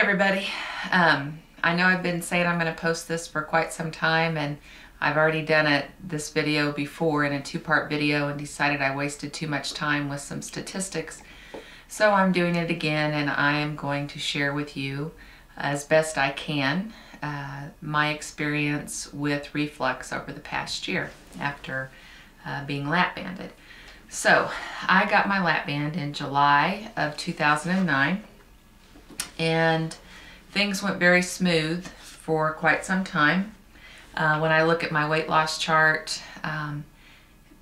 everybody. I know I've been saying I'm going to post this for quite some time, and I've already done this video before in a two-part video and decided I wasted too much time with some statistics. So I'm doing it again, and I am going to share with you as best I can my experience with reflux over the past year after being lap banded. So I got my lap band in July of 2009, and things went very smooth for quite some time. When I look at my weight loss chart,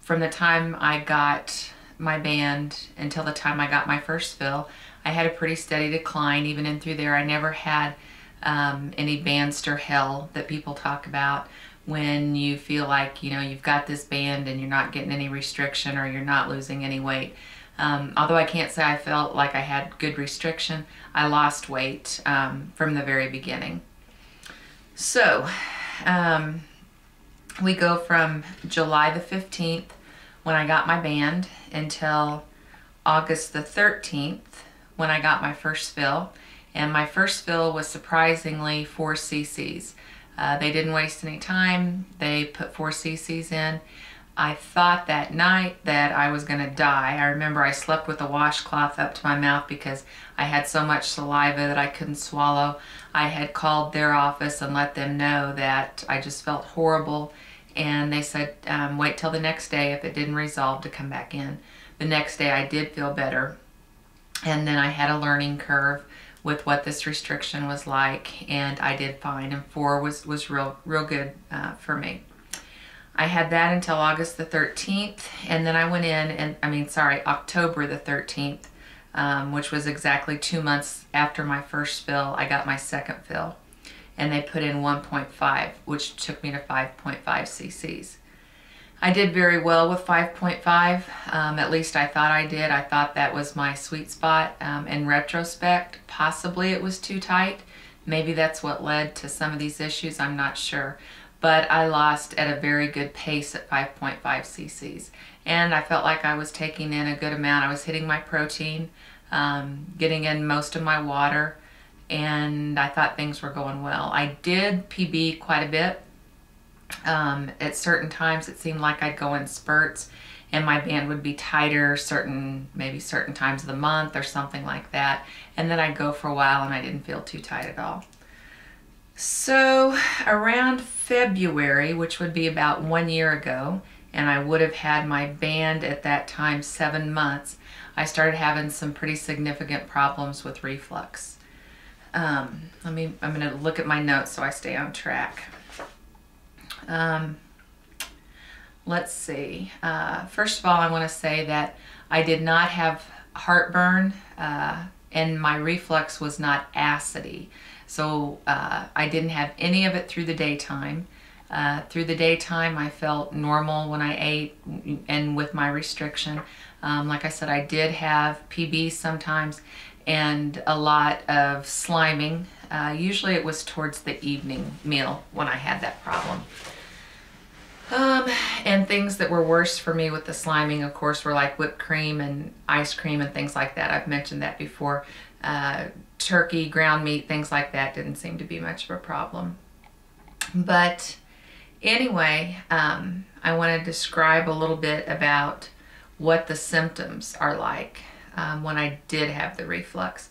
from the time I got my band until the time I got my first fill, I had a pretty steady decline. Even in through there, I never had any bandster hell that people talk about when you feel like, you know, you've got this band and you're not getting any restriction or you're not losing any weight. Although I can't say I felt like I had good restriction, I lost weight from the very beginning. So we go from July the 15th when I got my band until August the 13th when I got my first fill. And my first fill was surprisingly 4 cc's. They didn't waste any time. They put 4 cc's in. I thought that night that I was going to die. I remember I slept with a washcloth up to my mouth because I had so much saliva that I couldn't swallow. I had called their office and let them know that I just felt horrible, and they said wait till the next day. If it didn't resolve, to come back in. The next day I did feel better, and then I had a learning curve with what this restriction was like, and I did fine, and 4 was real good for me. I had that until August the 13th, and then I went in and, October the 13th, which was exactly 2 months after my first fill. I got my second fill, and they put in 1.5, which took me to 5.5 cc's. I did very well with 5.5, at least I thought I did. I thought that was my sweet spot. In retrospect, possibly it was too tight. Maybe that's what led to some of these issues, I'm not sure. But I lost at a very good pace at 5.5 cc's. And I felt like I was taking in a good amount. I was hitting my protein, getting in most of my water, and I thought things were going well. I did PB quite a bit. At certain times it seemed like I'd go in spurts and my band would be tighter maybe certain times of the month or something like that, and then I'd go for a while and I didn't feel too tight at all. So around February, which would be about 1 year ago, and I would have had my band at that time 7 months, I started having some pretty significant problems with reflux. I'm going to look at my notes so I stay on track. Let's see. First of all, I want to say that I did not have heartburn, and my reflux was not acidy. So I didn't have any of it through the daytime. Through the daytime, I felt normal when I ate and with my restriction. Like I said, I did have PB sometimes and a lot of sliming. Usually it was towards the evening meal when I had that problem. And things that were worse for me with the sliming, of course, were like whipped cream and ice cream and things like that. I've mentioned that before. Turkey, ground meat, things like that didn't seem to be much of a problem. But anyway, I want to describe a little bit about what the symptoms are like when I did have the reflux.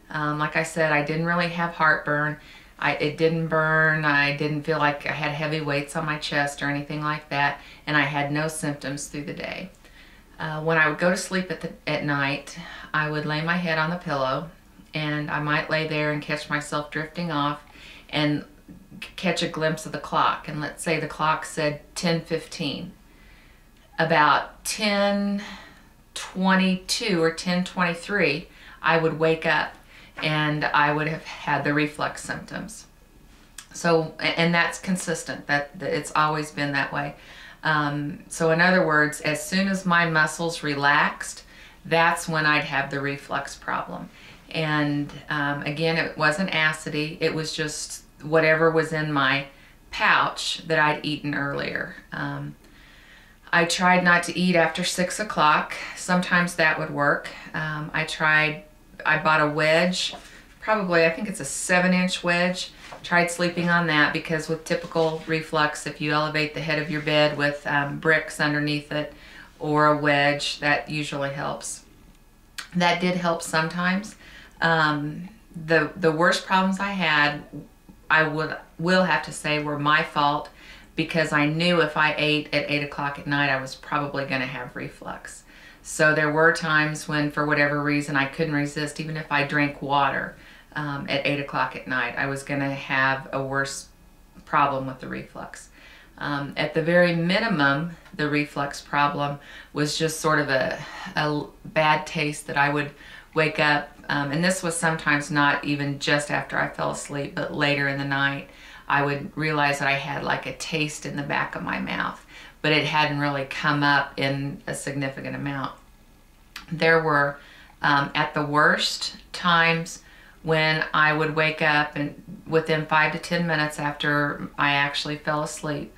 Like I said, I didn't really have heartburn. It didn't burn. I didn't feel like I had heavy weights on my chest or anything like that, and I had no symptoms through the day. When I would go to sleep at night, I would lay my head on the pillow, and I might lay there and catch myself drifting off and catch a glimpse of the clock. And let's say the clock said 10:15. About 10:22 or 10:23, I would wake up and I would have had the reflux symptoms. So, and that's consistent. That it's always been that way. So in other words, as soon as my muscles relaxed, that's when I'd have the reflux problem. And again, it wasn't acidy. It was just whatever was in my pouch that I'd eaten earlier. I tried not to eat after 6 o'clock. Sometimes that would work. I bought a wedge probably, I think it's a 7-inch wedge. Tried sleeping on that because with typical reflux, if you elevate the head of your bed with bricks underneath it or a wedge, that usually helps. That did help sometimes. The worst problems I had, I will have to say, were my fault, because I knew if I ate at 8 o'clock at night, I was probably going to have reflux. So there were times when, for whatever reason, I couldn't resist. Even if I drank water at 8 o'clock at night, I was going to have a worse problem with the reflux. At the very minimum, the reflux problem was just sort of a bad taste that I would wake up, and this was sometimes not even just after I fell asleep, but later in the night, I would realize that I had like a taste in the back of my mouth, but it hadn't really come up in a significant amount. There were, at the worst, times when I would wake up and within 5 to 10 minutes after I actually fell asleep,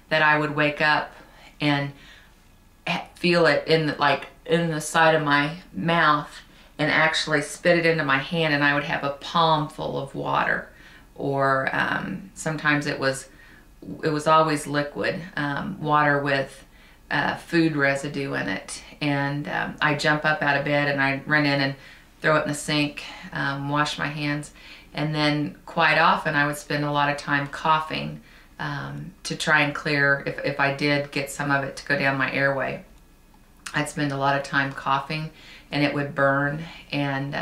that I would wake up and feel it in the side of my mouth and actually spit it into my hand, and I would have a palm full of water. Or sometimes it was always liquid, water with food residue in it. And I jump up out of bed and I run in and throw it in the sink, wash my hands. And then quite often I would spend a lot of time coughing to try and clear, if I did get some of it to go down my airway. I'd spend a lot of time coughing and it would burn, and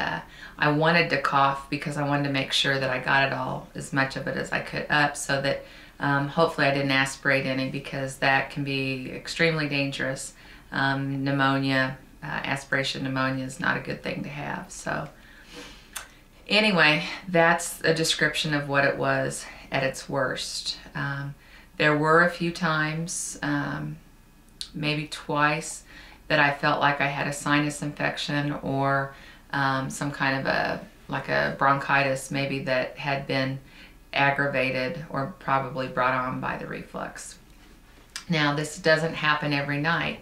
I wanted to cough because I wanted to make sure that I got it all, as much of it as I could, up, so that hopefully I didn't aspirate any, because that can be extremely dangerous. Pneumonia, aspiration pneumonia is not a good thing to have. So anyway, that's a description of what it was at its worst. There were a few times, maybe twice, that I felt like I had a sinus infection or some kind of a bronchitis maybe that had been aggravated or probably brought on by the reflux. Now, this doesn't happen every night.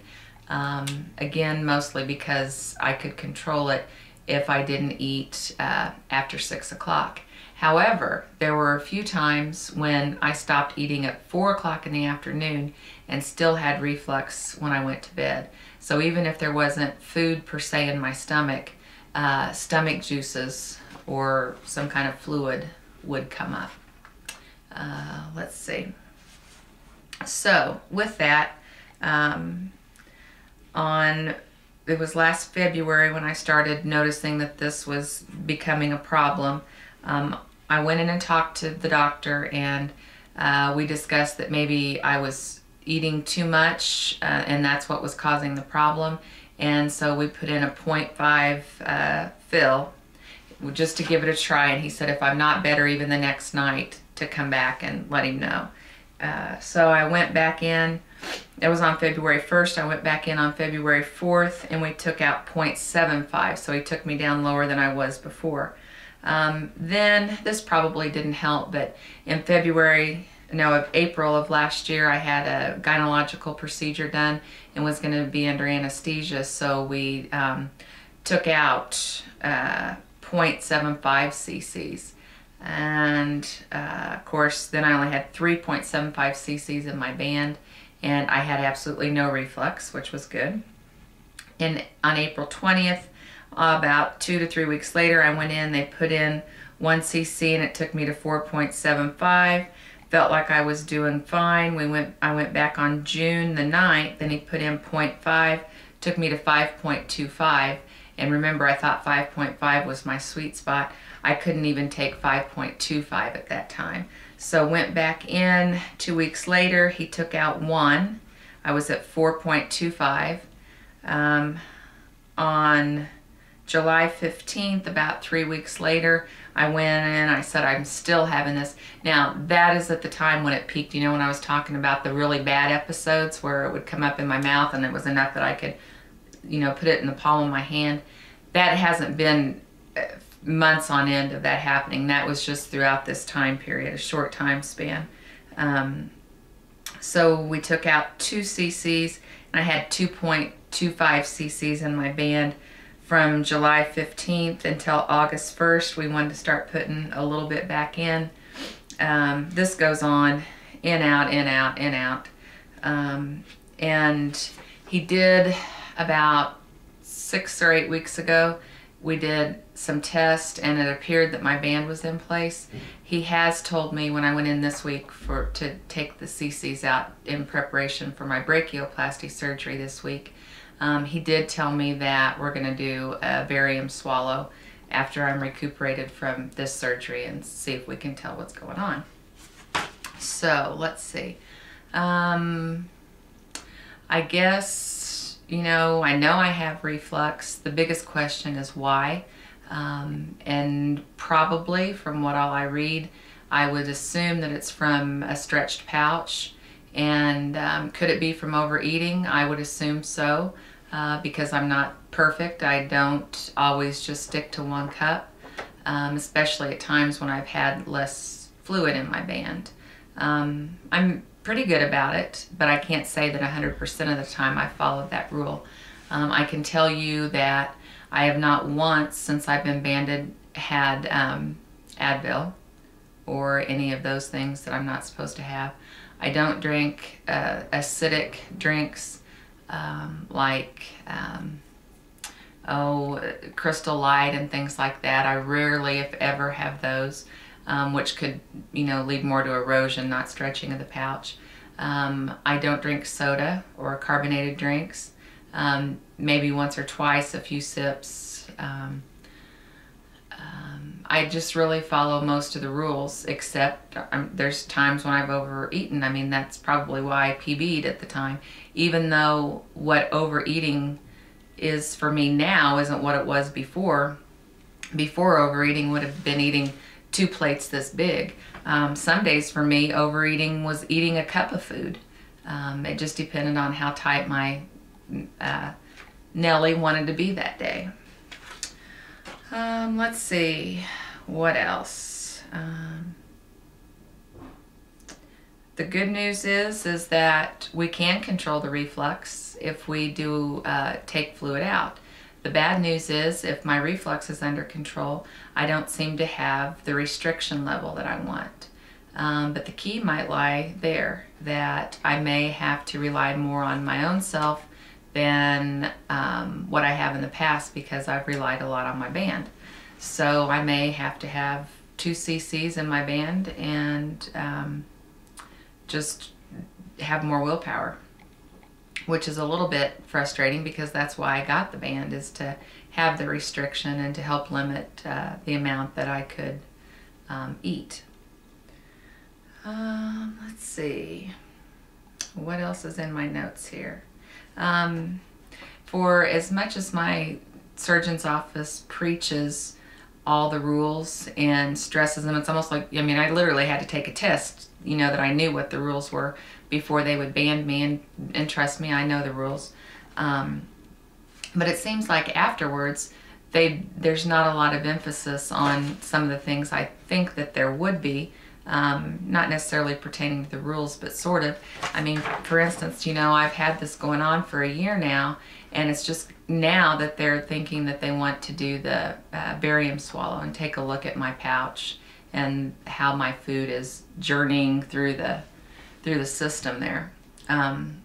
Again, mostly because I could control it if I didn't eat after 6 o'clock. However, there were a few times when I stopped eating at 4 o'clock in the afternoon and still had reflux when I went to bed. So even if there wasn't food per se in my stomach, stomach juices or some kind of fluid would come up. Let's see. So with that, it was last February when I started noticing that this was becoming a problem. I went in and talked to the doctor, and we discussed that maybe I was eating too much, and that's what was causing the problem. And so we put in a 0.5 fill just to give it a try, and he said if I'm not better even the next night to come back and let him know. So I went back in. It was on February 1st. I went back in on February 4th, and we took out 0.75, so he took me down lower than I was before. Then this probably didn't help, but in April of last year, I had a gynecological procedure done and was going to be under anesthesia, so we took out 0.75 cc's. And of course, then I only had 3.75 cc's in my band, and I had absolutely no reflux, which was good. And on April 20th, about 2 to 3 weeks later, I went in, they put in 1 cc, and it took me to 4.75. Felt like I was doing fine. I went back on June the 9th, and he put in 0.5, took me to 5.25. And remember, I thought 5.5 was my sweet spot. I couldn't even take 5.25 at that time. So went back in 2 weeks later, he took out 1. I was at 4.25. On July 15th, about 3 weeks later, I went in, I said, I'm still having this. Now, that is at the time when it peaked. You know, when I was talking about the really bad episodes where it would come up in my mouth and it was enough that I could, you know, put it in the palm of my hand. That hasn't been months on end of that happening. That was just throughout this time period, a short time span. So we took out 2 cc's, and I had 2.25 cc's in my band from July 15th until August 1st, we wanted to start putting a little bit back in. This goes on in, out, in, out, in, out. And he did about 6 or 8 weeks ago, we did some tests and it appeared that my band was in place. He has told me when I went in this week to take the cc's out in preparation for my brachioplasty surgery this week. He did tell me that we're going to do a barium swallow after I'm recuperated from this surgery and see if we can tell what's going on. So let's see. I guess, you know I have reflux. The biggest question is why. And probably from what all I read, I would assume that it's from a stretched pouch. And could it be from overeating? I would assume so, because I'm not perfect. I don't always just stick to 1 cup, especially at times when I've had less fluid in my band. I'm pretty good about it, but I can't say that 100% of the time I followed that rule. I can tell you that I have not once since I've been banded had Advil or any of those things that I'm not supposed to have. I don't drink acidic drinks like Crystal Light and things like that. I rarely, if ever, have those, which could, lead more to erosion, not stretching of the pouch. I don't drink soda or carbonated drinks. Maybe once or twice, a few sips. I just really follow most of the rules, except there's times when I've overeaten. I mean, that's probably why I PB'd at the time, even though what overeating is for me now isn't what it was before. Before, overeating would have been eating 2 plates this big. Some days for me, overeating was eating a cup of food. It just depended on how tight my Nellie wanted to be that day. Let's see, what else? The good news is that we can control the reflux if we do take fluid out. The bad news is if my reflux is under control, I don't seem to have the restriction level that I want. But the key might lie there, that I may have to rely more on my own self than what I have in the past, because I've relied a lot on my band. So I may have to have 2 cc's in my band and just have more willpower, which is a little bit frustrating because that's why I got the band, is to have the restriction and to help limit the amount that I could eat. Let's see, what else is in my notes here? For as much as my surgeon's office preaches all the rules and stresses them, it's almost like, I literally had to take a test, that I knew what the rules were before they would band me, and trust me, I know the rules. But it seems like afterwards, there's not a lot of emphasis on some of the things I think that there would be. Not necessarily pertaining to the rules, but sort of. For instance, I've had this going on for a year now, and it's just now that they're thinking that they want to do the barium swallow and take a look at my pouch and how my food is journeying through the system there. I'm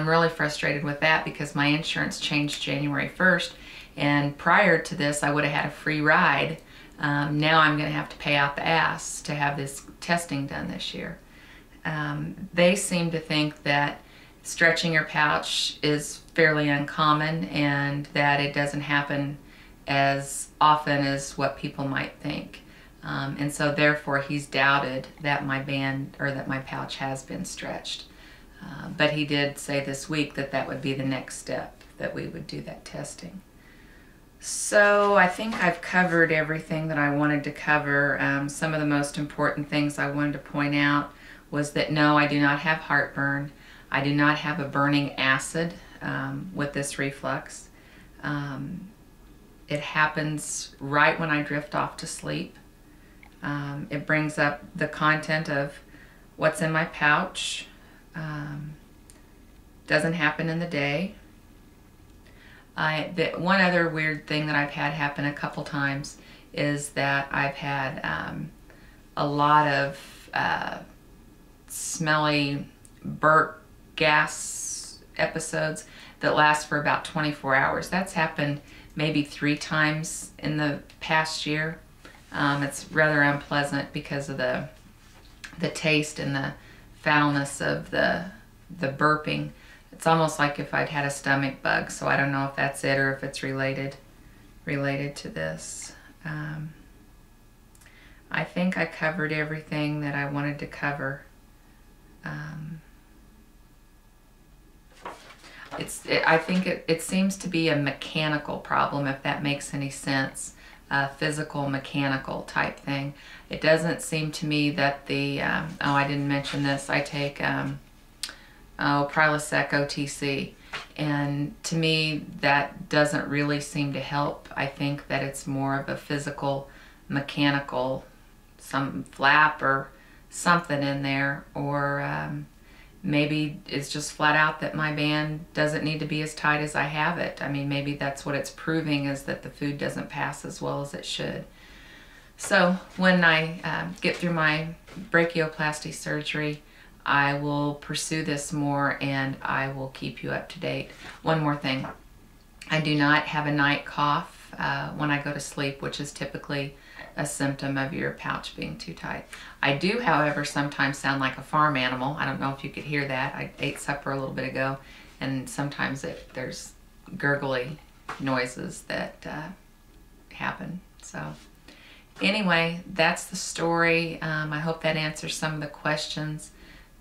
really frustrated with that because my insurance changed January 1st, and prior to this I would have had a free ride. Now I'm going to have to pay out the ass to have this testing done this year. They seem to think that stretching your pouch is fairly uncommon and that it doesn't happen as often as what people might think. And so therefore he's doubted that my band or that my pouch has been stretched. But he did say this week that that would be the next step, that we would do that testing. So I think I've covered everything that I wanted to cover. Some of the most important things I wanted to point out was that no, I do not have heartburn. I do not have a burning acid with this reflux. It happens right when I drift off to sleep. It brings up the content of what's in my pouch. Doesn't happen in the day. One other weird thing that I've had happen a couple times is that I've had a lot of smelly burp gas episodes that last for about 24 hours. That's happened maybe 3 times in the past year. It's rather unpleasant because of the taste and the foulness of the burping. It's almost like if I'd had a stomach bug, so I don't know if that's it or if it's related to this. I think I covered everything that I wanted to cover. I think it seems to be a mechanical problem, if that makes any sense. A physical, mechanical type thing. It doesn't seem to me that the, oh, I didn't mention this, I take Prilosec OTC, and to me that doesn't really seem to help. I think that it's more of a physical, mechanical, some flap or something in there, or maybe it's just flat out that my band doesn't need to be as tight as I have it. I mean, maybe that's what it's proving, is that the food doesn't pass as well as it should. So when I get through my brachioplasty surgery, I will pursue this more and I will keep you up to date. One more thing. I do not have a night cough when I go to sleep, which is typically a symptom of your pouch being too tight. I do, however, sometimes sound like a farm animal. I don't know if you could hear that. I ate supper a little bit ago, and sometimes there's gurgly noises that happen. So anyway, that's the story. I hope that answers some of the questions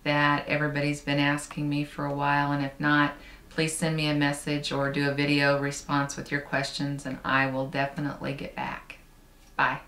that everybody's been asking me for a while, and if not, please send me a message or do a video response with your questions and I will definitely get back. Bye.